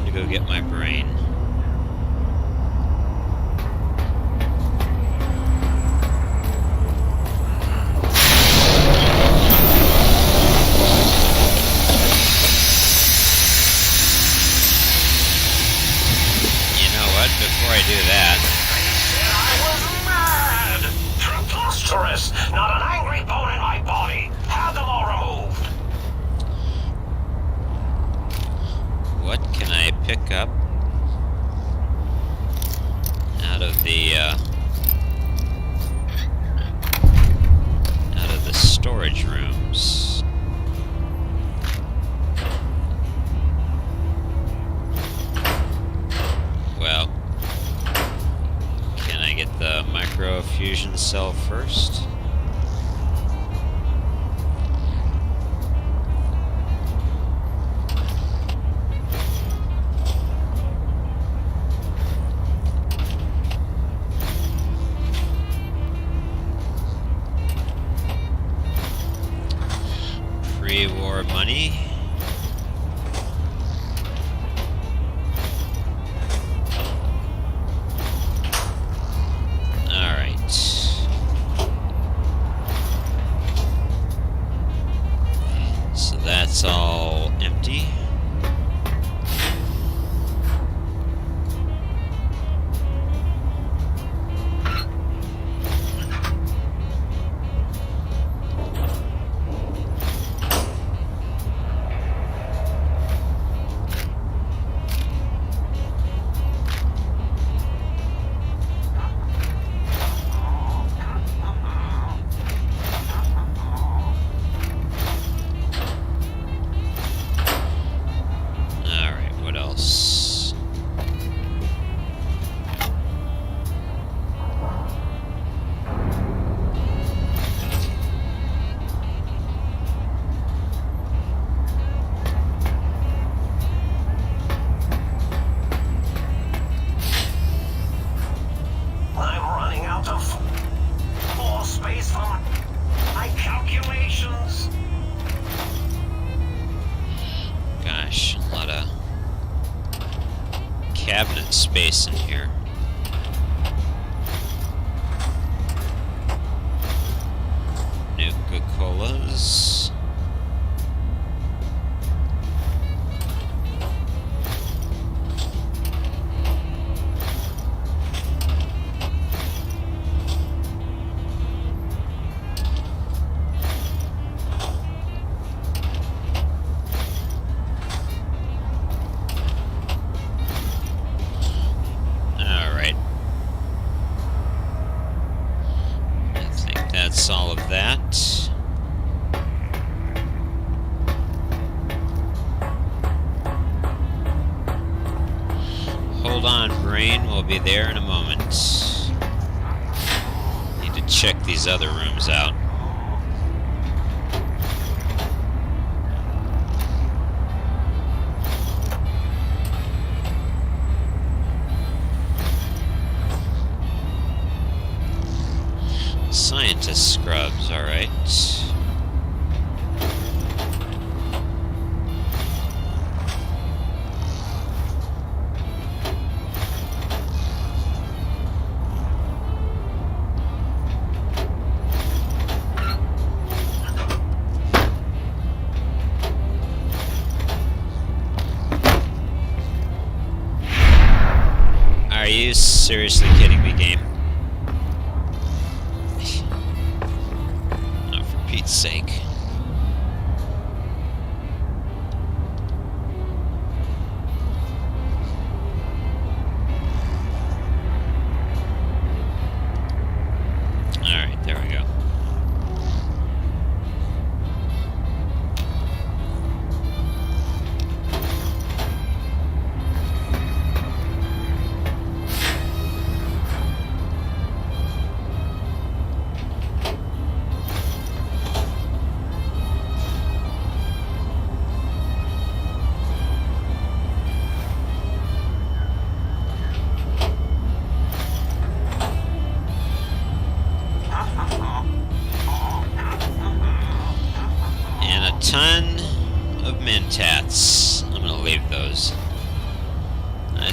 to go get my brain. You know what? Before I do that, I was mad! Preposterous! Not an angry bone in my body! Have them all removed! what can I pick up out of the storage rooms? Well, can I get the microfusion cell first? Pre-war money. Alright. So that's all empty. Cabinet space in here. Nuka-Colas. That's all of that. Hold on, brain. We'll be there in a moment. Need to check these other rooms out. Scientist scrubs, alright. Are you seriously kidding me, game? Sake. All right, there we go.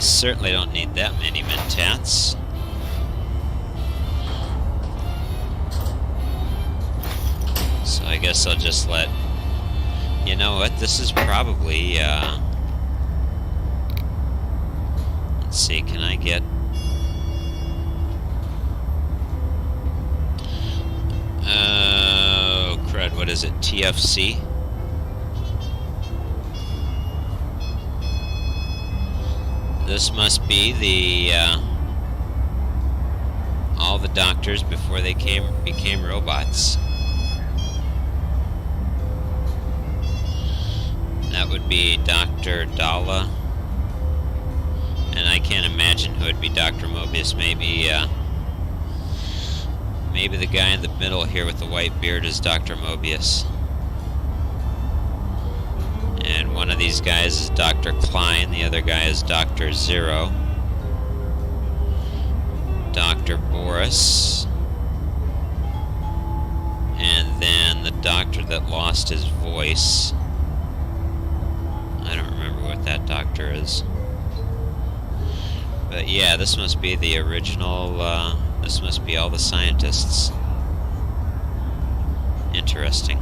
certainly don't need that many mentats. So I guess I'll just let... You know what? This is probably... Let's see, can I get... Oh, crud, what is it? TFC? This must be the, all the doctors before they became robots. That would be Dr. Dalla. And I can't imagine who would be Dr. Mobius. Maybe, maybe the guy in the middle here with the white beard is Dr. Mobius. And one of these guys is Dr. Klein, the other guy is Dr. Zero. Dr. Boris. And then the doctor that lost his voice. I don't remember what that doctor is. But yeah, this must be the original, this must be all the scientists. Interesting.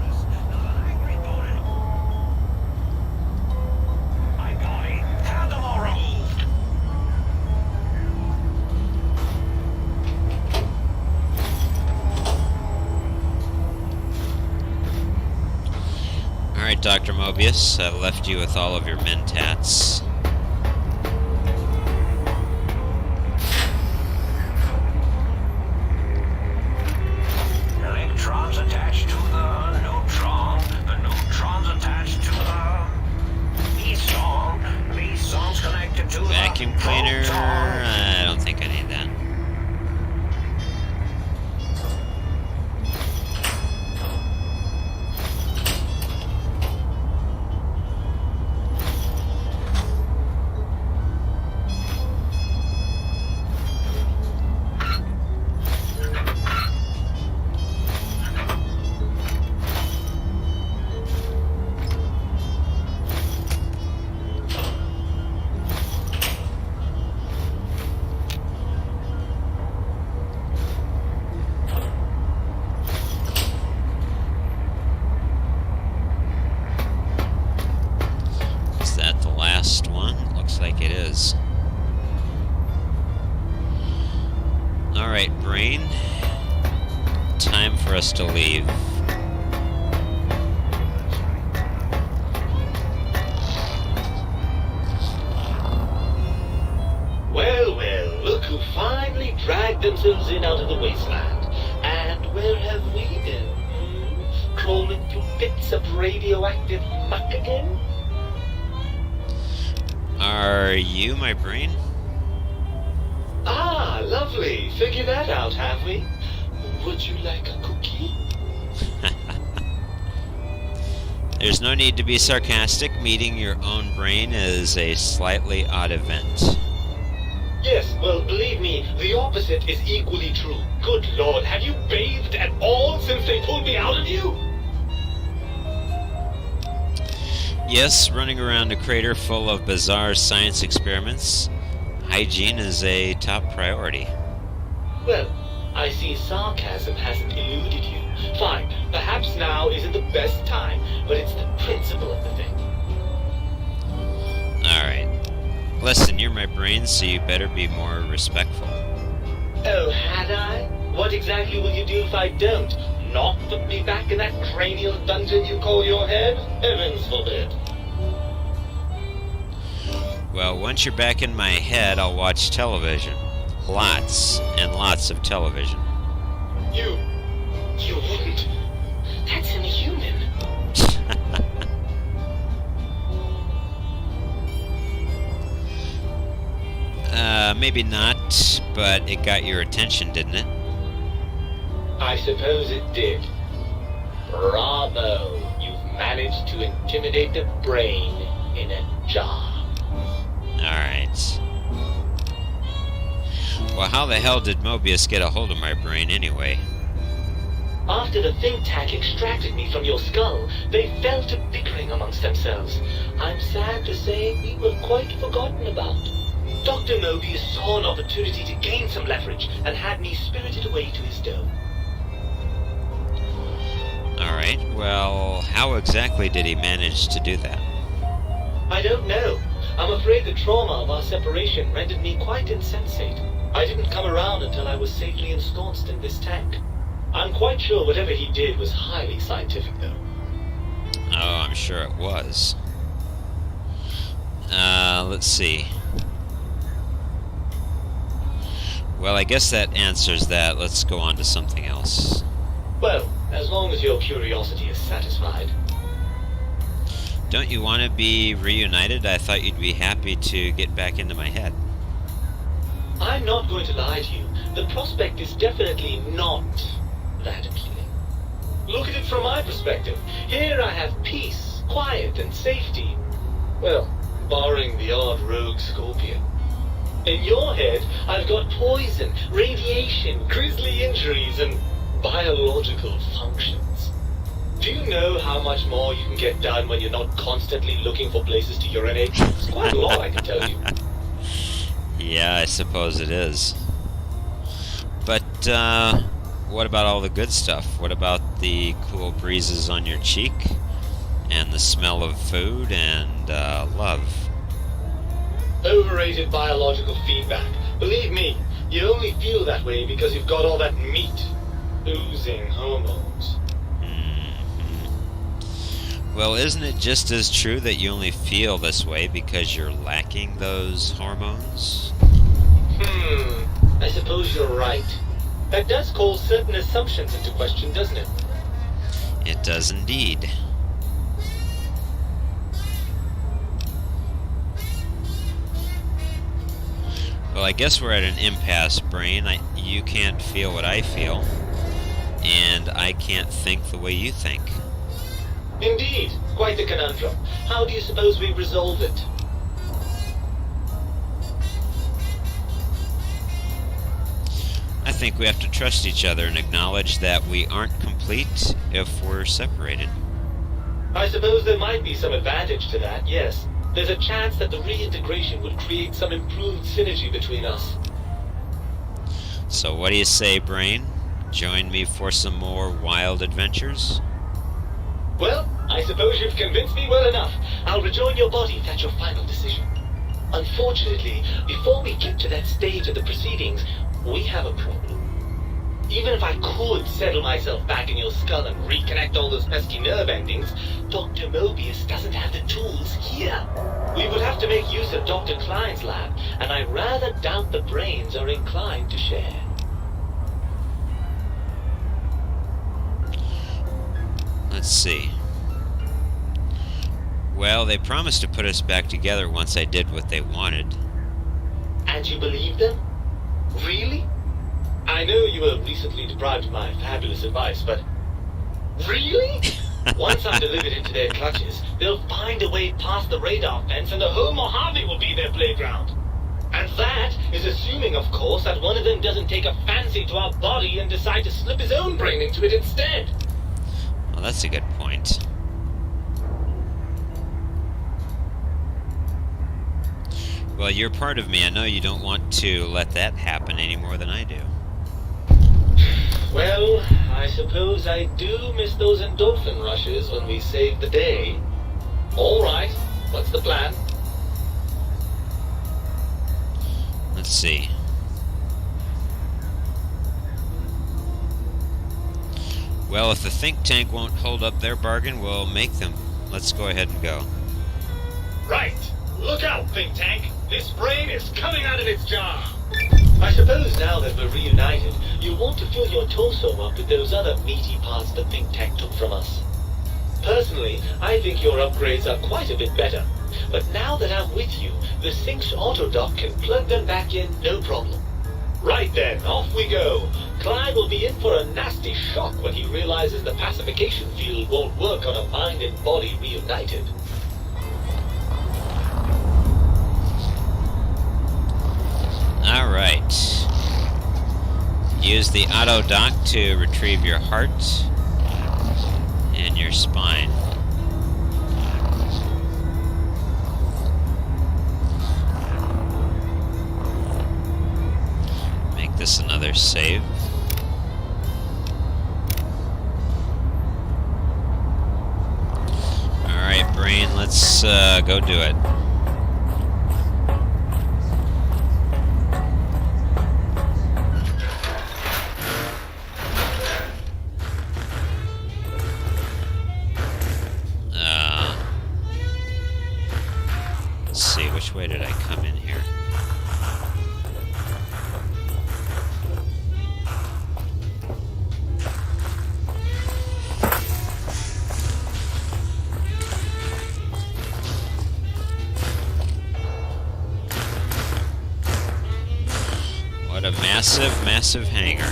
Alright, Dr. Mobius, I left you with all of your mentats. Electrons attached to the neutron. The neutrons attached to the meson. Meson's connected to Vacuum the cleaner? proton. I don't think I need that. Alright, brain. Time for us to leave. Well, well, look who finally dragged themselves in out of the wasteland. And where have we been? Crawling through bits of radioactive muck again? Are you my brain? Ah, lovely. Figured that out, have we? Would you like a cookie? There's no need to be sarcastic. Meeting your own brain is a slightly odd event. Yes, well, believe me, the opposite is equally true. Good Lord, have you bathed at all since they pulled me out of you? Yes, running around a crater full of bizarre science experiments, hygiene is a top priority. Well, I see sarcasm hasn't eluded you. Fine, perhaps now isn't the best time, but it's the principle of the thing. Alright. Listen, you're my brain, so you better be more respectful. Oh, had I? What exactly will you do if I don't? Not put me back in that cranial dungeon you call your head? Heavens forbid. Well, once you're back in my head, I'll watch television. Lots and lots of television. You wouldn't. That's inhuman. Maybe not, but it got your attention, didn't it? I suppose it did. Bravo. You've managed to intimidate the brain in a jar. Alright. Well, how the hell did Mobius get a hold of my brain anyway? After the think tank extracted me from your skull, they fell to bickering amongst themselves. I'm sad to say we were quite forgotten about. Dr. Mobius saw an opportunity to gain some leverage and had me spirited away to his dome. Alright, well, how exactly did he manage to do that? I don't know. I'm afraid the trauma of our separation rendered me quite insensate. I didn't come around until I was safely ensconced in this tank. I'm quite sure whatever he did was highly scientific, though. Oh, I'm sure it was. Let's see. Well, I guess that answers that. Let's go on to something else. Well, as long as your curiosity is satisfied. Don't you want to be reunited? I thought you'd be happy to get back into my head. I'm not going to lie to you. The prospect is definitely not that appealing. Look at it from my perspective. Here I have peace, quiet, and safety. Well, barring the odd rogue scorpion. In your head, I've got poison, radiation, grisly injuries, and biological functions. Do you know how much more you can get done when you're not constantly looking for places to urinate? It's quite a lot, I can tell you. Yeah, I suppose it is. But, what about all the good stuff? What about the cool breezes on your cheek? And the smell of food and, love? Overrated biological feedback. Believe me, you only feel that way because you've got all that meat. Oozing hormones. Well, isn't it just as true that you only feel this way because you're lacking those hormones? I suppose you're right. That does call certain assumptions into question, doesn't it? It does indeed. Well, I guess we're at an impasse, Brain. You can't feel what I feel, and I can't think the way you think. Indeed, quite the conundrum. How do you suppose we resolve it? I think we have to trust each other and acknowledge that we aren't complete if we're separated. I suppose there might be some advantage to that, yes. There's a chance that the reintegration would create some improved synergy between us. So what do you say, Brain? Join me for some more wild adventures? Well, I suppose you've convinced me well enough. I'll rejoin your body if that's your final decision. Unfortunately, before we get to that stage of the proceedings, we have a problem. Even if I could settle myself back in your skull and reconnect all those pesky nerve endings, Dr. Mobius doesn't have the tools here. We would have to make use of Dr. Klein's lab, and I rather doubt the brains are inclined to share. Let's see. Well, they promised to put us back together once I did what they wanted. And you believe them? Really? I know you were recently deprived of my fabulous advice, but... Really? Once I'm delivered into their clutches, they'll find a way past the radar fence and the home Mojave will be their playground. And that is assuming, of course, that one of them doesn't take a fancy to our body and decide to slip his own brain into it instead. Well, that's a good point. Well, you're part of me. I know you don't want to let that happen any more than I do. Well, I suppose I do miss those endorphin rushes when we save the day. All right, what's the plan? Let's see. Well, if the think tank won't hold up their bargain, we'll make them. Let's go ahead and go. Right. Look out, think tank. This brain is coming out of its jar. I suppose now that we're reunited, you want to fill your torso up with those other meaty parts the think tank took from us. Personally, I think your upgrades are quite a bit better. But now that I'm with you, the Sync's autodock can plug them back in no problem. Right then, off we go. Clyde will be in for a nasty shock when he realizes the pacification field won't work on a mind and body reunited. Alright. Use the auto dock to retrieve your heart and your spine. another save. Alright, brain, let's go do it. Let's see, which way did I come in here? What a massive, massive hangar.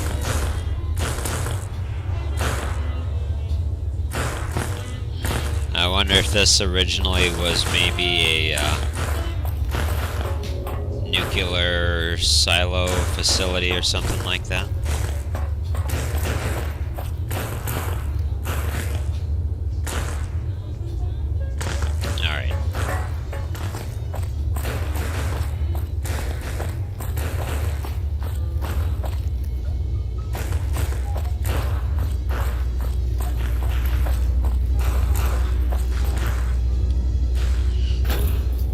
I wonder if this originally was maybe a nuclear silo facility or something like that. Alright.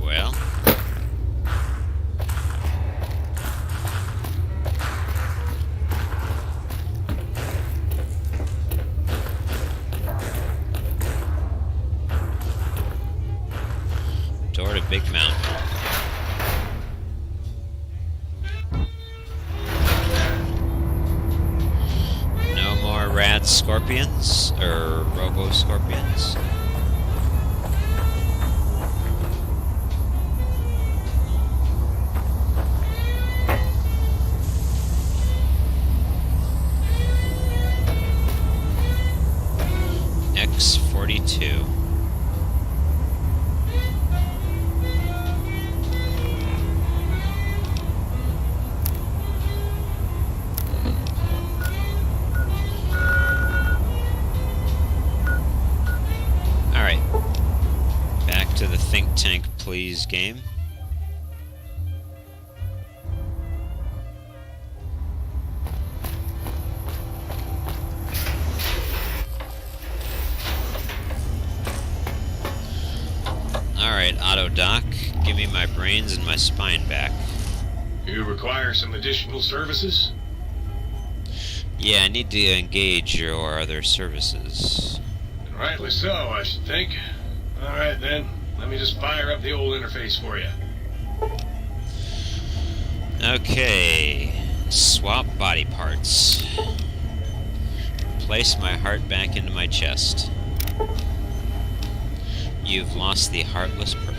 Well. Door to Big Mountain. No more rad scorpions, or robo scorpions. X-42. Alright. Back to the think tank, please, game. Alright, Auto Doc, give me my brains and my spine back. You require some additional services? Yeah, I need to engage your other services. And rightly so, I should think. Alright then, let me just fire up the old interface for you. Okay, swap body parts. Place my heart back into my chest. You've lost the Heartless perk.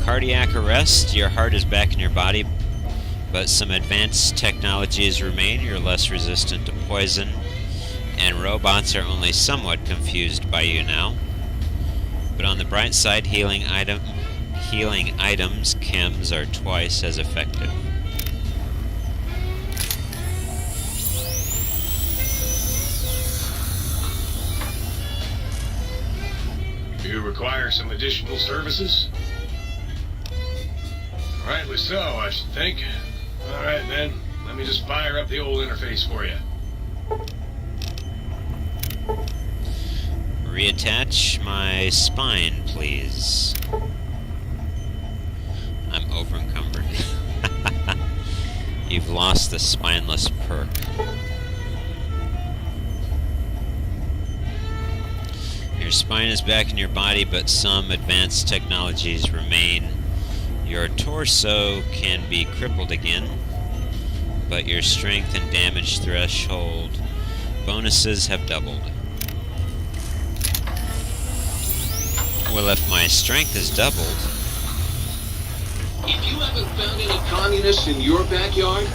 Cardiac arrest, your heart is back in your body, but some advanced technologies remain. You're less resistant to poison, and robots are only somewhat confused by you now. But on the bright side, healing items, chems, are twice as effective. You require some additional services? Rightly so, I should think. Alright then, let me just fire up the old interface for you. Reattach my spine, please. I'm over-encumbered. You've lost the spineless perk. Your spine is back in your body, but some advanced technologies remain. Your torso can be crippled again, but your strength and damage threshold bonuses have doubled. Well, if my strength is doubled... If you haven't found any communists in your backyard,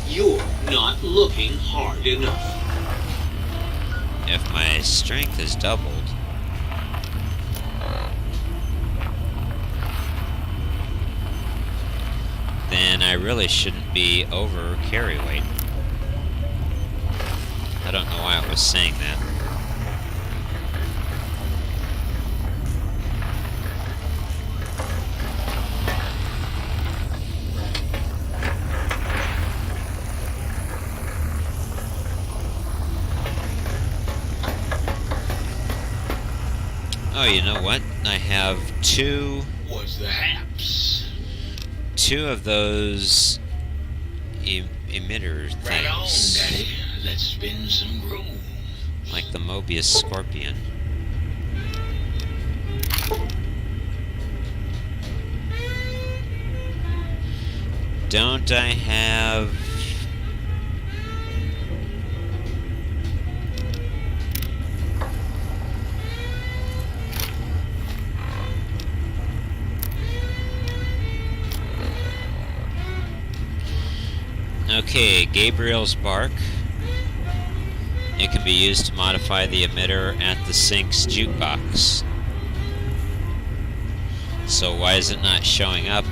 you're not looking hard enough. If my strength is doubled... then I really shouldn't be over carry weight. I don't know why it was saying that. you know what? I have two What's the haps? of those emitter Right on, things, Daddy. Let's spin some groove. like the Mobius Scorpion. Don't I have... Okay, Gabriel's bark. It can be used to modify the emitter at the sink's jukebox. So why is it not showing up?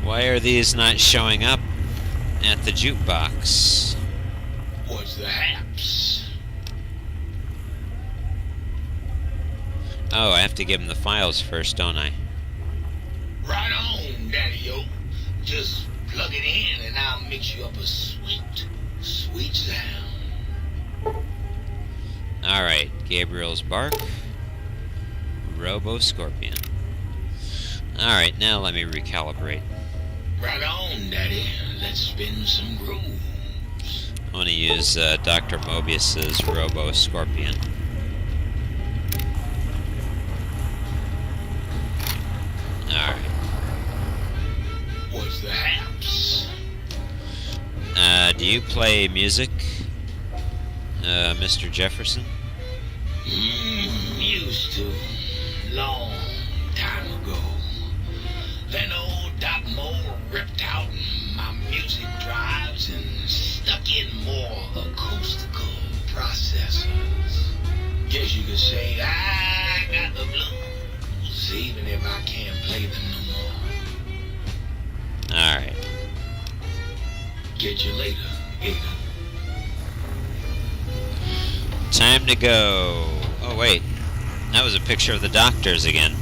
Why are these not showing up at the jukebox? What's the haps? Oh, I have to give him the files first, don't I? Right on, Daddy-o. Just plug it in and I'll mix you up a sweet, sweet sound. Alright, Gabriel's bark. Robo-Scorpion. Alright, now let me recalibrate. Right on, Daddy. Let's spin some grooves. I want to use Dr. Mobius's Robo-Scorpion. Alright. What's the haps? Do you play music, Mr. Jefferson? Used to. Long time ago. Then old Doc Moore ripped out my music drives and stuck in more acoustical processors. Guess you could say I got the blues, even if I can't play them no more. Alright. Get you later, Gator. Time to go. Oh, wait. That was a picture of the doctors again.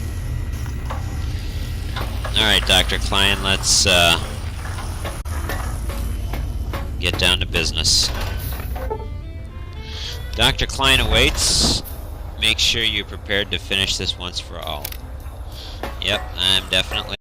Alright, Dr. Klein, let's get down to business. Dr. Klein awaits. Make sure you're prepared to finish this once for all. Yep, I'm definitely